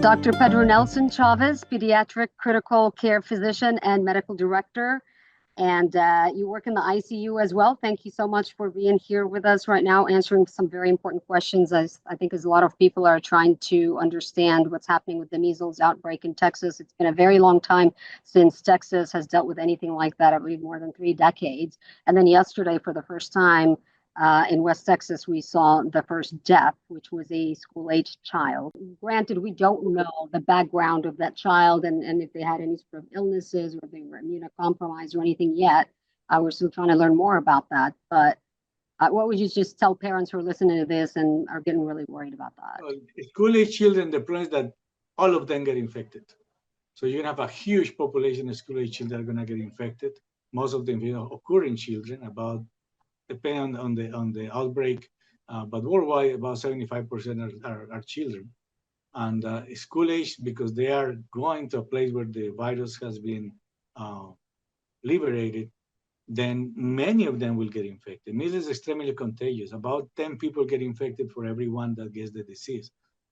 Dr. Pedro Nelson Chavez, pediatric critical care physician and medical director. And you work in the ICU as well. Thank you so much for being here with us right now, answering some very important questions. As I think as a lot of people are trying to understand what's happening with the measles outbreak in Texas. It's been a very long time since Texas has dealt with anything like that, I believe more than 3 decades. And then yesterday, for the first time, in West Texas, we saw the first death, which was a school-aged child. Granted, we don't know the background of that child and if they had any sort of illnesses or if they were immunocompromised or anything yet. We're still trying to learn more about that. But what would you just tell parents who are listening to this and are getting really worried about that? School-age children, the problem is that all of them get infected. So you're going to have a huge population of school-age children that are going to get infected. Most of them occur in children, depending on the outbreak, but worldwide about 75% are children. And school age, because they are going to a place where the virus has been liberated, then many of them will get infected. Measles is extremely contagious. About 10 people get infected for every one that gets the disease.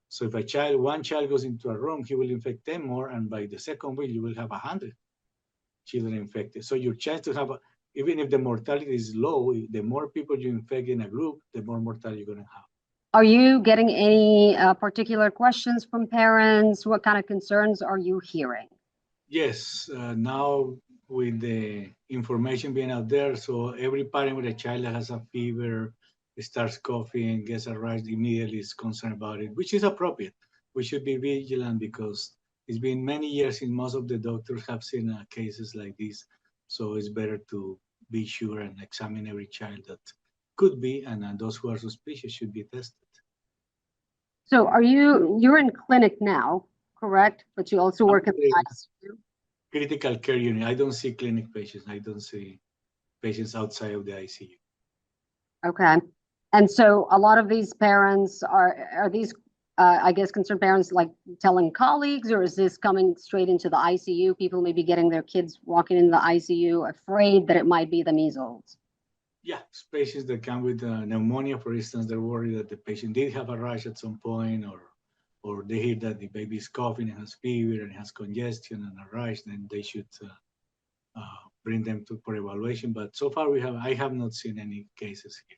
So if one child goes into a room, he will infect 10 more, and by the second week, you will have 100 children infected. So your chance to have even if the mortality is low, the more people you infect in a group, the more mortality you're going to have. Are you getting any particular questions from parents? What kind of concerns are you hearing? Yes, now with the information being out there, so every parent with a child that has a fever, starts coughing, gets a rash, immediately is concerned about it, which is appropriate. We should be vigilant because it's been many years since most of the doctors have seen cases like this. So it's better to be sure and examine every child that could be, and those who are suspicious should be tested. So you're in clinic now, correct? But you also work in the ICU? Critical care unit. I don't see clinic patients. I don't see patients outside of the ICU. Okay. And so a lot of these parents are these I guess concerned parents like telling colleagues, or is this coming straight into the ICU? People may be getting their kids walking in the ICU afraid that it might be the measles. Yeah, patients that come with pneumonia, for instance, they're worried that the patient did have a rash at some point, or they hear that the baby is coughing and has fever and has congestion and a rash, then they should bring them for evaluation. But so far I have not seen any cases here.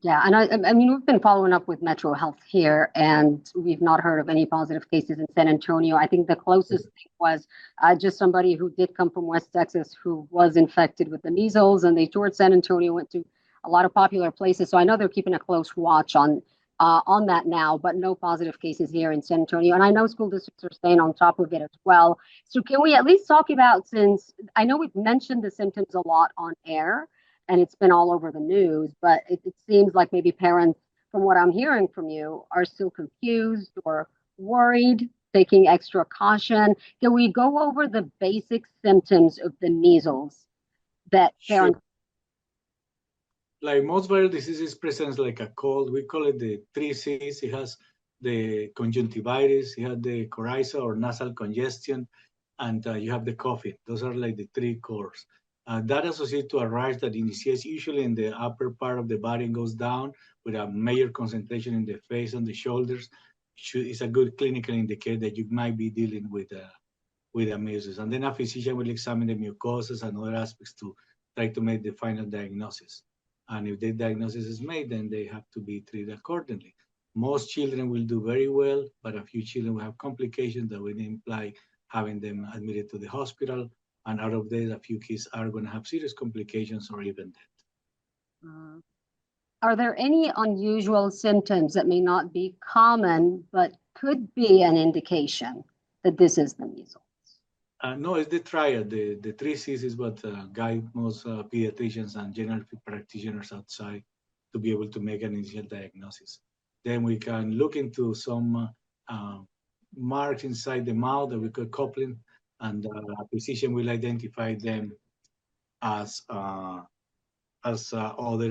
Yeah, and I mean, we've been following up with Metro Health here, and we've not heard of any positive cases in San Antonio. I think the closest thing was just somebody who did come from West Texas who was infected with the measles, and they toured San Antonio, went to a lot of popular places. So I know they're keeping a close watch on that now, but no positive cases here in San Antonio. And I know school districts are staying on top of it as well. So can we at least talk about, since I know we've mentioned the symptoms a lot on air, and it's been all over the news, but it seems like maybe parents, from what I'm hearing from you, are still confused or worried, taking extra caution. Can we go over the basic symptoms of the measles that parents? Sure. Like most viral diseases presents like a cold. We call it the 3 C's. It has the conjunctivitis, you have the coryza or nasal congestion, and you have the coughing. Those are like the 3 cores. That associated to a rash that initiates usually in the upper part of the body and goes down with a major concentration in the face and the shoulders. It's a good clinical indicator that you might be dealing with a measles. And then a physician will examine the mucosas and other aspects to try to make the final diagnosis. And if the diagnosis is made, then they have to be treated accordingly. Most children will do very well, but a few children will have complications that will imply having them admitted to the hospital. And out of these, a few kids are going to have serious complications or even death. Are there any unusual symptoms that may not be common, but could be an indication that this is the measles? No, it's the triad. The 3 C's is what guide most pediatricians and general practitioners outside to be able to make an initial diagnosis. Then we can look into some marks inside the mouth that we call coupling, and a physician will identify them as other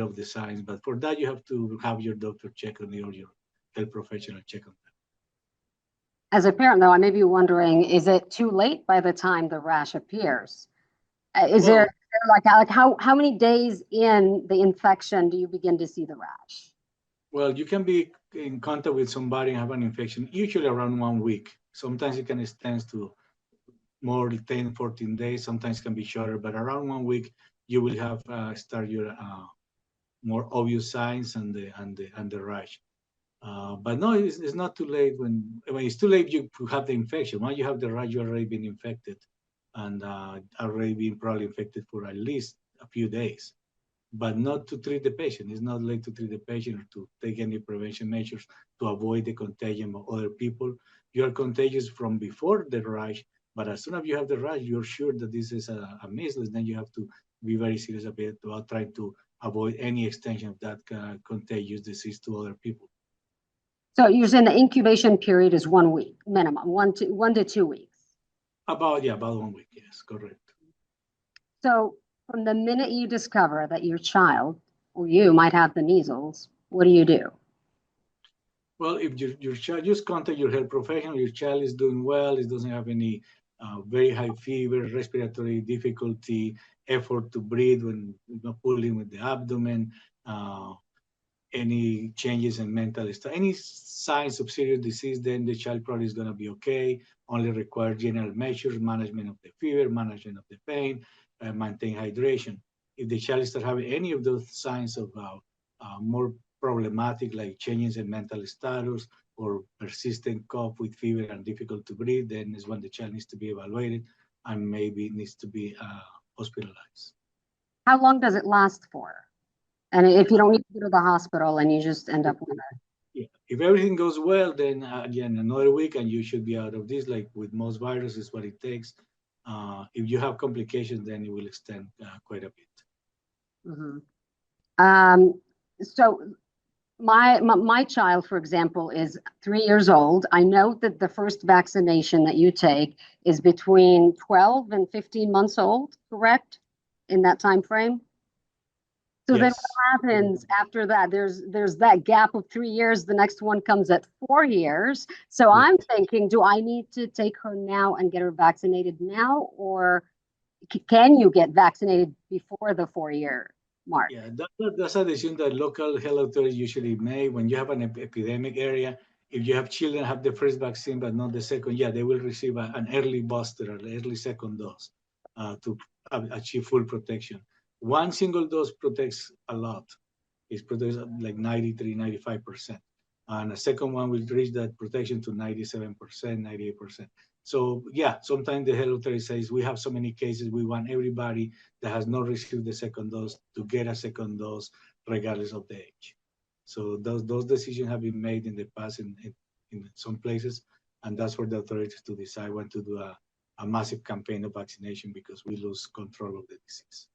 of the signs. But for that, you have to have your doctor check on it or your health professional check on that. As a parent, though, I may be wondering, is it too late by the time the rash appears? Is there like how many days in the infection do you begin to see the rash? Well, you can be in contact with somebody and have an infection, usually around 1 week. Sometimes it can extend to more than 10, 14 days. Sometimes it can be shorter, but around 1 week, you will have start your more obvious signs and the rash. But no, it's not too late. When it's too late, you have the infection. Once you have the rash, you've already been infected, and already been probably infected for at least a few days. But not to treat the patient. It's not late to treat the patient or to take any prevention measures to avoid the contagion of other people. You are contagious from before the rash, but as soon as you have the rash, you're sure that this is a measles. Then you have to be very serious about trying to avoid any extension of that contagious disease to other people. So you're saying the incubation period is 1 week minimum, 1 to 2 weeks. About 1 week, yes, correct. So from the minute you discover that your child or you might have the measles, what do? Well, if your child, just contact your health professional, your child is doing well, it doesn't have any very high fever, respiratory difficulty, effort to breathe when pulling with the abdomen, any changes in mental state, any signs of serious disease, then the child probably is going to be okay. Only require general measures, management of the fever, management of the pain, maintain hydration. If the child starts having any of those signs of more problematic, like changes in mental status or persistent cough with fever and difficult to breathe, then is when the child needs to be evaluated and maybe needs to be hospitalized. How long does it last for? And if you don't need to go to the hospital and you just end up with it? Yeah. If everything goes well, then again, another week and you should be out of this. Like with most viruses, what it takes. If you have complications, then it will extend quite a bit. Mm-hmm. So my child, for example, is 3 years old. I know that the first vaccination that you take is between 12 and 15 months old, correct? In that time frame? So yes. Then what happens after that? There's that gap of 3 years. The next one comes at 4 years. So yes. I'm thinking, do I need to take her now and get her vaccinated now? Or can you get vaccinated before the 4-year mark? Yeah, that's a decision that local health authorities usually make. When you have an epidemic area, if you have children have the first vaccine but not the second, yeah, they will receive an early booster or early second dose to achieve full protection. One single dose protects a lot. It protects like 93, 95%. And a second one will reach that protection to 97%, 98%. So yeah, sometimes the health authority says we have so many cases, we want everybody that has not received the second dose to get a second dose regardless of the age. So those decisions have been made in the past in some places, and that's for the authorities to decide when to do a massive campaign of vaccination because we lose control of the disease.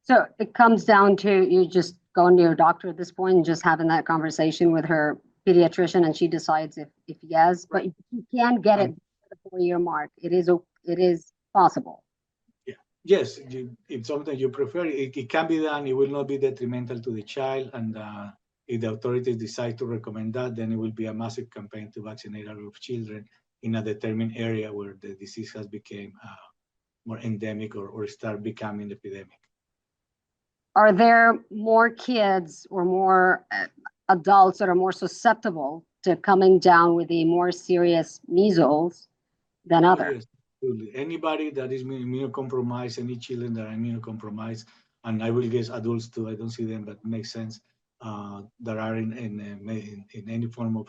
So it comes down to you just going to your doctor at this point and just having that conversation with her pediatrician, and she decides if yes, but you can get it at the 4-year mark. It is possible. Yeah. Yes, it's something you prefer. It can be done. It will not be detrimental to the child, and if the authorities decide to recommend that, then it will be a massive campaign to vaccinate all of children in a determined area where the disease has become more endemic or start becoming epidemic. Are there more kids or more adults that are more susceptible to coming down with the more serious measles than others? Yes, absolutely. Anybody that is immunocompromised, any children that are immunocompromised, and I will guess adults too, I don't see them, but it makes sense, that are in any form of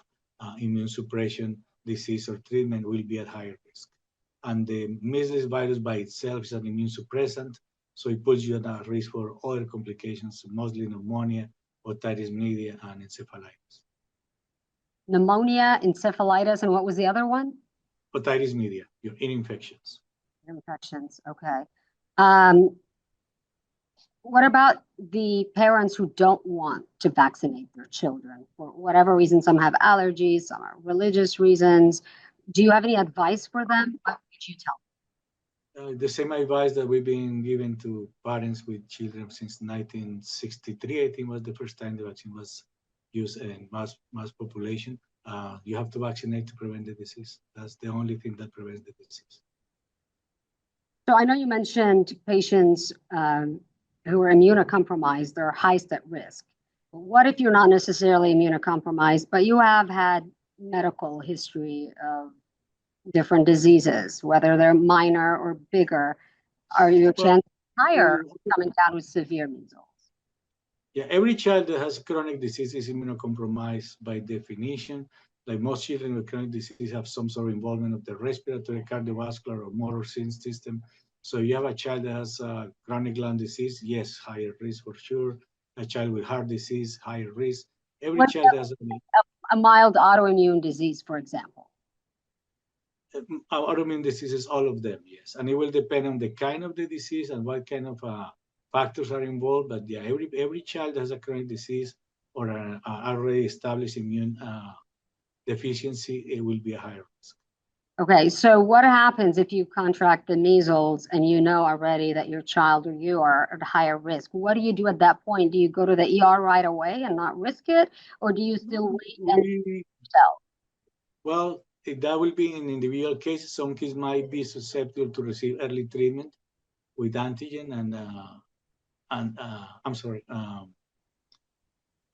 immune suppression, disease, or treatment will be at higher risk. And the measles virus by itself is an immune suppressant, so it puts you at risk for other complications, mostly pneumonia, otitis media, and encephalitis. Pneumonia, encephalitis, and what was the other one? Otitis media, your ear infections. Infections, okay. What about the parents who don't want to vaccinate their children for whatever reason? Some have allergies, some are religious reasons. Do you have any advice for them? What would you tell them? The same advice that we've been given to parents with children since 1963, I think was the first time the vaccine was used in mass population. You have to vaccinate to prevent the disease. That's the only thing that prevents the disease. So I know you mentioned patients who are immunocompromised, they're highest at risk. What if you're not necessarily immunocompromised, but you have had medical history of different diseases, whether they're minor or bigger? Are your Well, chances higher coming down with severe measles? yeah, every child that has chronic disease is immunocompromised by definition. Like most children with chronic disease have some sort of involvement of the respiratory, cardiovascular, or motor system. So you have a child that has chronic lung disease, yes, higher risk for sure. A child with heart disease, higher risk. Every What child has a mild autoimmune disease, for example? autoimmune diseases, all of them, yes. And it will depend on the kind of the disease and what kind of factors are involved. But yeah, every child has a chronic disease or an already established immune deficiency, it will be a higher risk. Okay, so what happens if you contract the measles and you know already that your child or you are at higher risk? What do you do at that point? Do you go to the ER right away and not risk it, or do you still wait and yourself? Well, that will be in individual cases. Some kids might be susceptible to receive early treatment with antigen I'm sorry,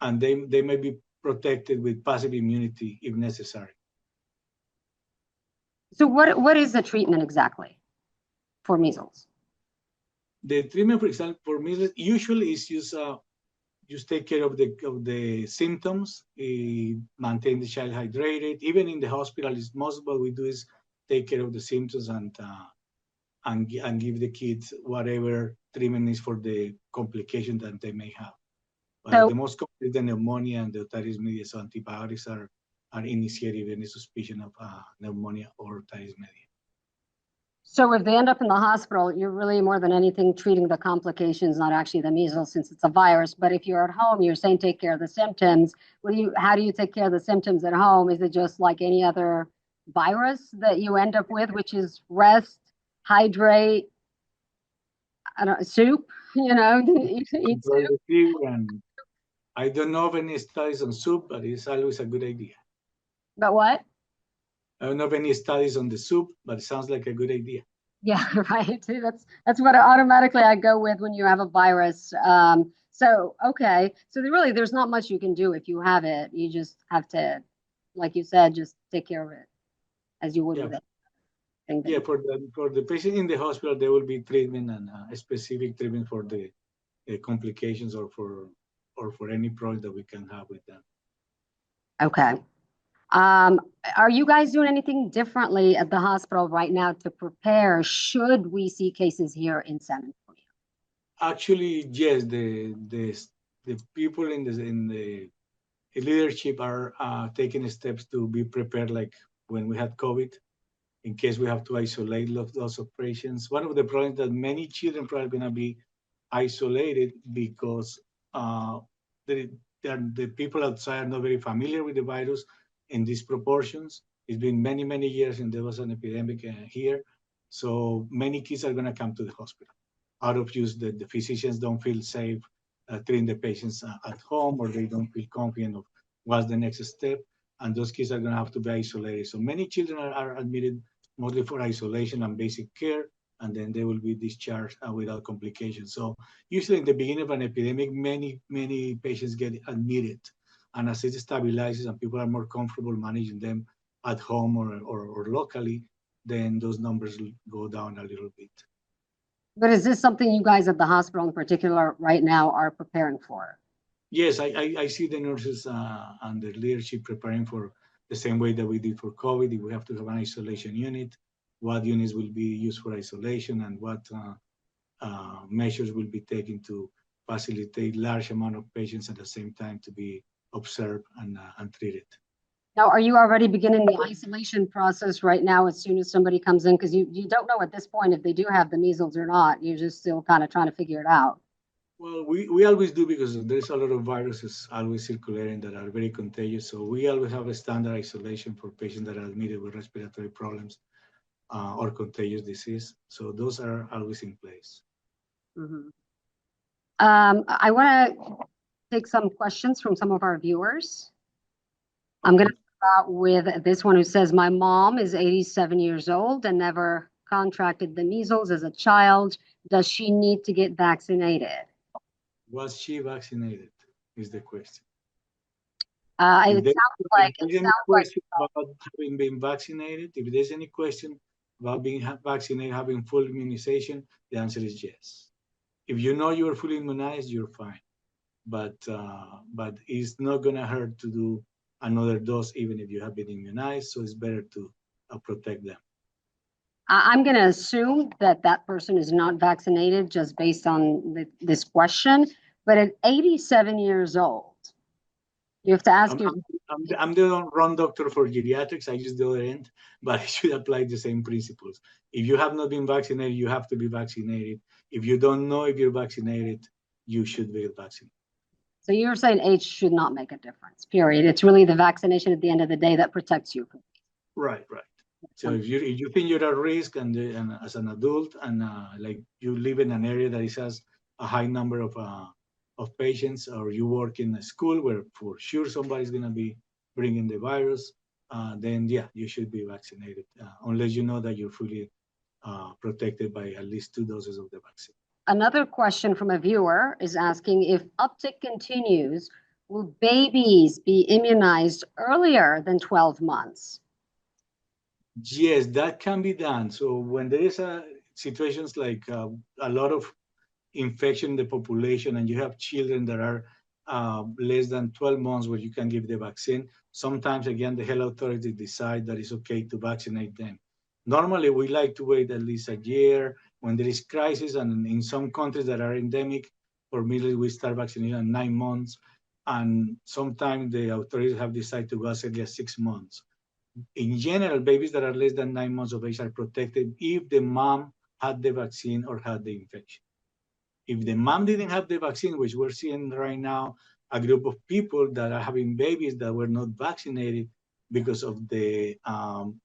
and they may be protected with passive immunity if necessary. So what is the treatment exactly for measles? The treatment, for example, for measles usually is just take care of the symptoms, maintain the child hydrated. Even in the hospital, most of what we do is take care of the symptoms and give the kids whatever treatment is for the complication that they may have. So, the most common is the pneumonia and the otitis media, so antibiotics are initiated with any suspicion of pneumonia or otitis media. so if they end up in the hospital, you're really more than anything treating the complications, not actually the measles since it's a virus. But if you're at home, you're saying take care of the symptoms. How do you take care of the symptoms at home? Is it just like any other virus that you end up with, which is rest, hydrate, soup, eat soup? And I don't know of any studies on soup, but it's always a good idea. But what? I don't know of any studies on the soup, but it sounds like a good idea. Yeah, right. That's what automatically I go with when you have a virus. So okay, so there's not much you can do if you have it. You just have to, like you said, just take care of it as you would with it. Yeah, for the patient in the hospital, there will be treatment and a specific treatment for the complications or for any problem that we can have with them. Okay. Are you guys doing anything differently at the hospital right now to prepare should we see cases here in San Antonio? Actually, yes, the people in the leadership are taking steps to be prepared, like when we had COVID, in case we have to isolate those operations. One of the problems that many children probably going to be isolated because the people outside are not very familiar with the virus in these proportions. It's been many, many years and there was an epidemic here. So many kids are going to come to the hospital. Out of use, the physicians don't feel safe treating the patients at home, or they don't feel confident of what's the next step. And those kids are going to have to be isolated. So many children are admitted mostly for isolation and basic care, and then they will be discharged without complications. So usually in the beginning of an epidemic, many patients get admitted. And as it stabilizes and people are more comfortable managing them at home or locally, then those numbers will go down a little bit. But is this something you guys at the hospital in particular right now are preparing for? Yes, I see the nurses and the leadership preparing for the same way that we did for COVID. If we have to have an isolation unit, what units will be used for isolation and what measures will be taken to facilitate large amount of patients at the same time to be observed and treated. Now, are you already beginning the isolation process right now as soon as somebody comes in? Because you don't know at this point if they do have the measles or not. You're just still kind of trying to figure it out. Well, we always do because there's a lot of viruses always circulating that are very contagious. So we always have a standard isolation for patients that are admitted with respiratory problems or contagious disease. So those are always in place. Mm-hmm. I want to take some questions from some of our viewers. I'm going to start with this one who says, my mom is 87 years old and never contracted the measles as a child. Does she need to get vaccinated? Was she vaccinated is the question. If It there- sounds if like there's any question about having been vaccinated, if there's any question about being vaccinated, having full immunization, the answer is yes. If you know you're fully immunized, you're fine. But it's not gonna hurt to do another dose even if you have been immunized. So it's better to protect them. I'm going to assume that that person is not vaccinated just based on this question. But at 87 years old, you have to ask yourself. I'm the wrong doctor for geriatrics. I use the other end, but I should apply the same principles. If you have not been vaccinated, you have to be vaccinated. If you don't know if you're vaccinated, you should be vaccinated. So you're saying age should not make a difference, period. It's really the vaccination at the end of the day that protects you. Right. So if you think you're at risk and as an adult and like you live in an area that has a high number of patients, or you work in a school where for sure somebody's going to be bringing the virus, then yeah, you should be vaccinated unless you know that you're fully protected by at least 2 doses of the vaccine. Another question from a viewer is asking, if uptick continues, will babies be immunized earlier than 12 months? Yes, that can be done. So when there is situations like a lot of infection in the population and you have children that are less than 12 months where you can give the vaccine, sometimes again the health authorities decide that it's okay to vaccinate them. Normally we like to wait at least a year when there is crisis, and in some countries that are endemic for measles we start vaccinating at 9 months, and sometimes the authorities have decided to go as early as 6 months. In general, babies that are less than 9 months of age are protected if the mom had the vaccine or had the infection. If the mom didn't have the vaccine, which we're seeing right now, a group of people that are having babies that were not vaccinated because of the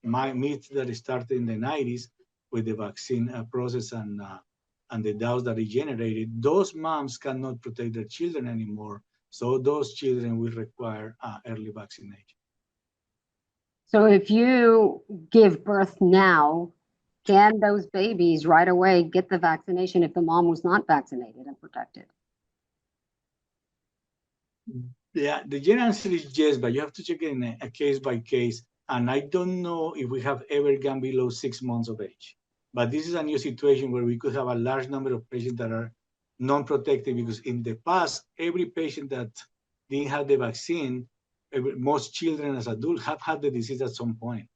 myths that started in the 90s with the vaccine process and the doubts that it generated, those moms cannot protect their children anymore. So those children will require early vaccination. So if you give birth now, can those babies right away get the vaccination if the mom was not vaccinated and protected? Yeah, the general answer is yes, but you have to check it in a case by case. And I don't know if we have ever gone below 6 months of age. But this is a new situation where we could have a large number of patients that are non-protected, because in the past, every patient that didn't have the vaccine, most children as adults have had the disease at some point.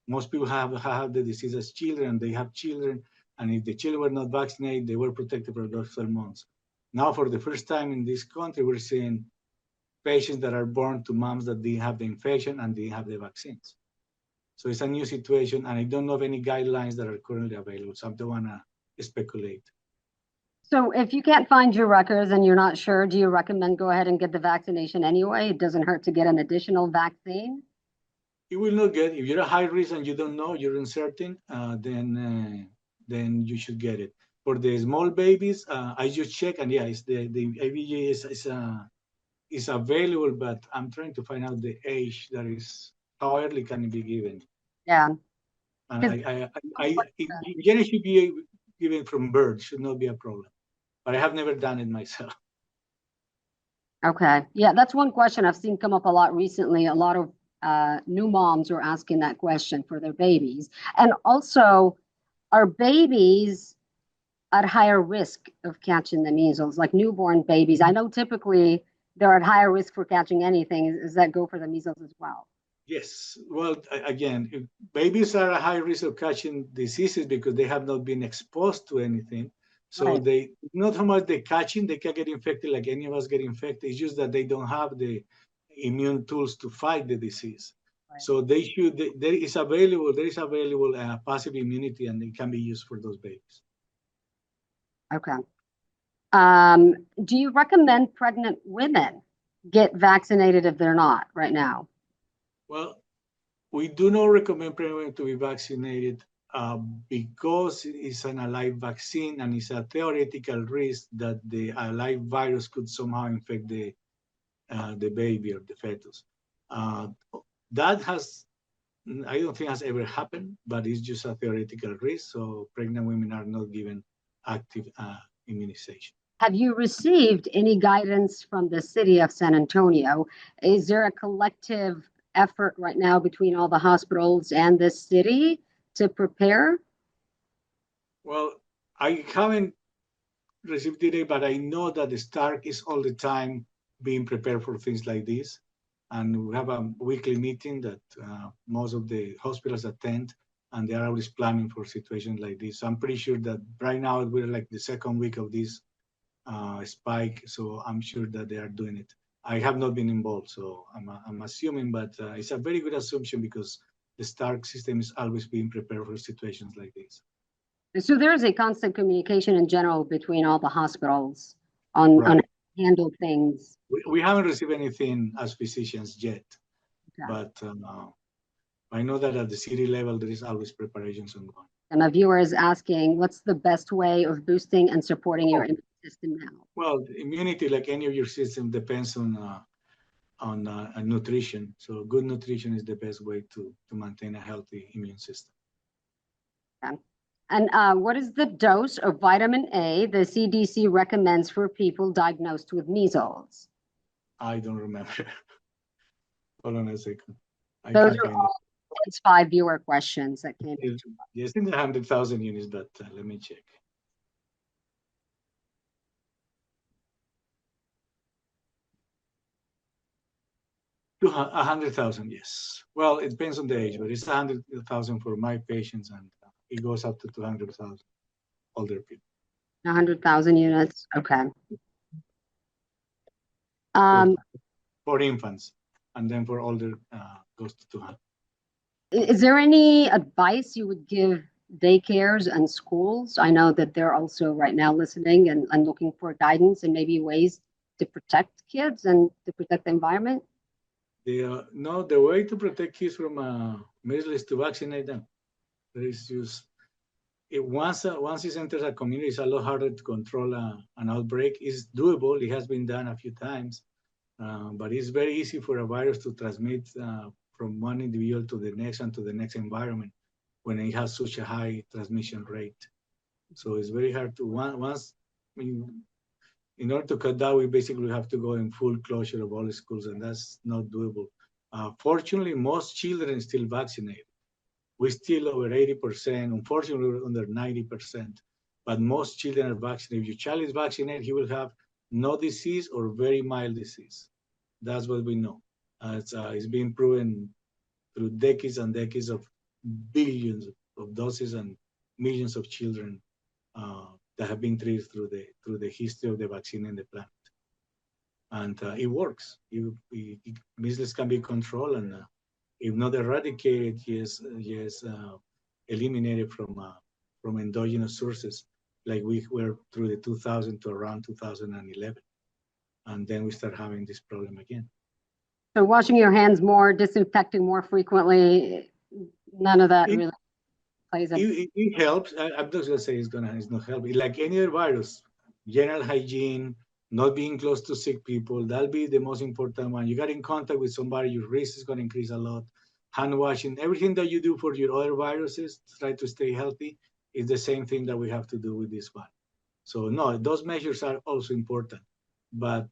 Most people have had the disease as children, they have children, and if the children were not vaccinated, they were protected for those 12 months. Now, for the first time in this country, we're seeing patients that are born to moms that didn't have the infection and didn't have the vaccines. So it's a new situation, and I don't know of any guidelines that are currently available, so I don't want to speculate. So if you can't find your records and you're not sure, do you recommend go ahead and get the vaccination anyway? It doesn't hurt to get an additional vaccine? You will not get, if you're a high risk and you don't know, you're uncertain, then you should get it. For the small babies, I just check, and yeah, it's the ABG is available, but I'm trying to find out the age that is, how early can it be given? Yeah. And it should be given from birth, should not be a problem. But I have never done it myself. Okay. Yeah, that's one question I've seen come up a lot recently. A lot of new moms are asking that question for their babies. And also, are babies at higher risk of catching the measles, like newborn babies? I know typically they're at higher risk for catching anything. Does that go for the measles as well? Yes. Well, again, babies are at high risk of catching diseases because they have not been exposed to anything. So Right. they, not how much they're catching, they can get infected like any of us get infected. It's just that they don't have the immune tools to fight the disease. Right. So there is available passive immunity, and it can be used for those babies. Okay. Do you recommend pregnant women get vaccinated if they're not right now? Well, we do not recommend pregnant women to be vaccinated because it's an alive vaccine, and it's a theoretical risk that the alive virus could somehow infect the baby or the fetus. That has, I don't think has ever happened, but it's just a theoretical risk. So pregnant women are not given active immunization. Have you received any guidance from the city of San Antonio? Is there a collective effort right now between all the hospitals and the city to prepare? Well, I haven't received data, but I know that the Stark is all the time being prepared for things like this. And we have a weekly meeting that most of the hospitals attend, and they are always planning for situations like this. So I'm pretty sure that right now we're like the second week of this spike, so I'm sure that they are doing it. I have not been involved, so I'm assuming, but it's a very good assumption because the Stark system is always being prepared for situations like this. So there is a constant communication in general between all the hospitals on, Right. on handle things. We haven't received anything as physicians yet, Okay. but I know that at the city level, there is always preparations ongoing. And a viewer is asking, what's the best way of boosting and supporting your immune system now? Well, immunity, like any of your system, depends on nutrition. So good nutrition is the best way to maintain a healthy immune system. Okay. And what is the dose of vitamin A the CDC recommends for people diagnosed with measles? I don't remember. Hold on a second. Those are all it's 5 viewer questions that came in. Yes, in the 100,000 units, but let me check. To 100,000, yes. Well, it depends on the age, but it's 100,000 for my patients, and it goes up to 200,000 older people. 100,000 units. Okay. For infants, and then for older goes to 200. Is there any advice you would give daycares and schools? I know that they're also right now listening and looking for guidance and maybe ways to protect kids and to protect the environment. No, the way to protect kids from measles is to vaccinate them. There is just once it enters a community, it's a lot harder to control an outbreak. It's doable. It has been done a few times, but it's very easy for a virus to transmit from one individual to the next and to the next environment when it has such a high transmission rate. So it's very hard to in order to cut that, we basically have to go in full closure of all the schools, and that's not doable. Fortunately, most children still vaccinated. We're still over 80%, unfortunately, we're under 90%, but most children are vaccinated. If your child is vaccinated, he will have no disease or very mild disease. That's what we know. It's been proven through decades and decades of billions of doses and millions of children that have been treated through the history of the vaccine in the planet. And it works. Measles can be controlled, and if not eradicated, yes, eliminated from endogenous sources, like we were through the 2000 to around 2011. And then we start having this problem again. So washing your hands more, disinfecting more frequently, none of that really plays in. It helps. I'm not going to say it's not helping. Like any other virus, general hygiene, not being close to sick people, that'll be the most important one. You got in contact with somebody, your risk is going to increase a lot. Hand washing, everything that you do for your other viruses, try to stay healthy, is the same thing that we have to do with this one. So no, those measures are also important. But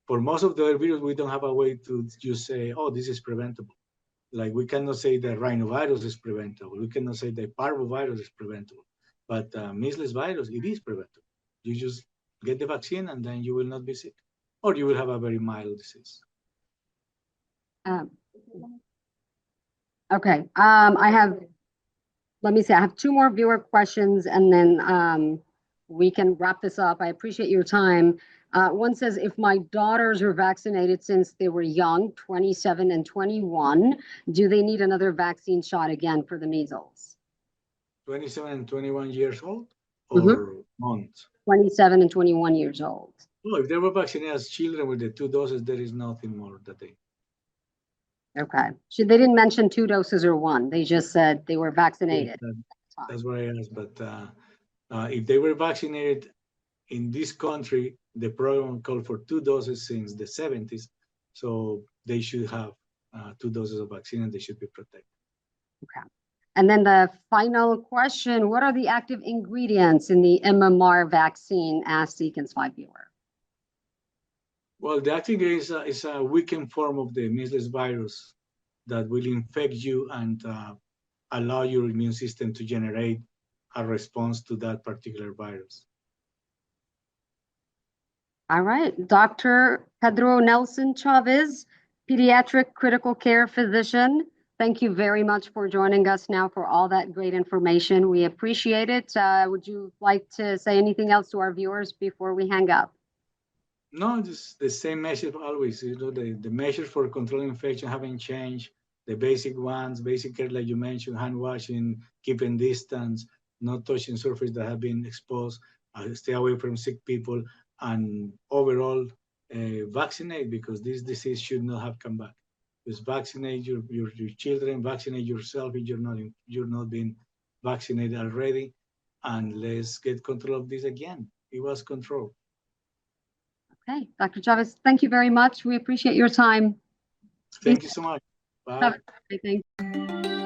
for most of the other viruses, we don't have a way to just say, oh, this is preventable. Like we cannot say that rhinovirus is preventable. We cannot say that parvovirus is preventable. But measles virus, it is preventable. You just get the vaccine and then you will not be sick. Or you will have a very mild disease. Okay. I have 2 more viewer questions and then we can wrap this up. I appreciate your time. One says, if my daughters were vaccinated since they were young, 27 and 21, do they need another vaccine shot again for the measles? 27 and 21 years old or months? 27 and 21 years old. Well, if they were vaccinated as children with the 2 doses, there is nothing more that they. Okay. So they didn't mention 2 doses or 1. They just said they were vaccinated. That's what I asked. But if they were vaccinated in this country, the program called for 2 doses since the 70s. So they should have 2 doses of vaccine and they should be protected. Okay. And then the final question, what are the active ingredients in the MMR vaccine? Asked Seekins 5 viewer. Well, the active ingredient is a weakened form of the measles virus that will infect you and allow your immune system to generate a response to that particular virus. All right, Dr. Pedro Nelson Chavez, pediatric critical care physician. Thank you very much for joining us now for all that great information. We appreciate it. Would you like to say anything else to our viewers before we hang up? No, just the same measures always. You know, the measures for controlling infection haven't changed. The basic ones, basic care like you mentioned, hand washing, keeping distance, not touching surfaces that have been exposed, stay away from sick people, and overall vaccinate, because this disease should not have come back. Just vaccinate your children, vaccinate yourself if you're not being vaccinated already, and let's get control of this again. It was controlled. Okay, Dr. Chavez, thank you very much. We appreciate your time. Thank you so much. Bye. Thank you.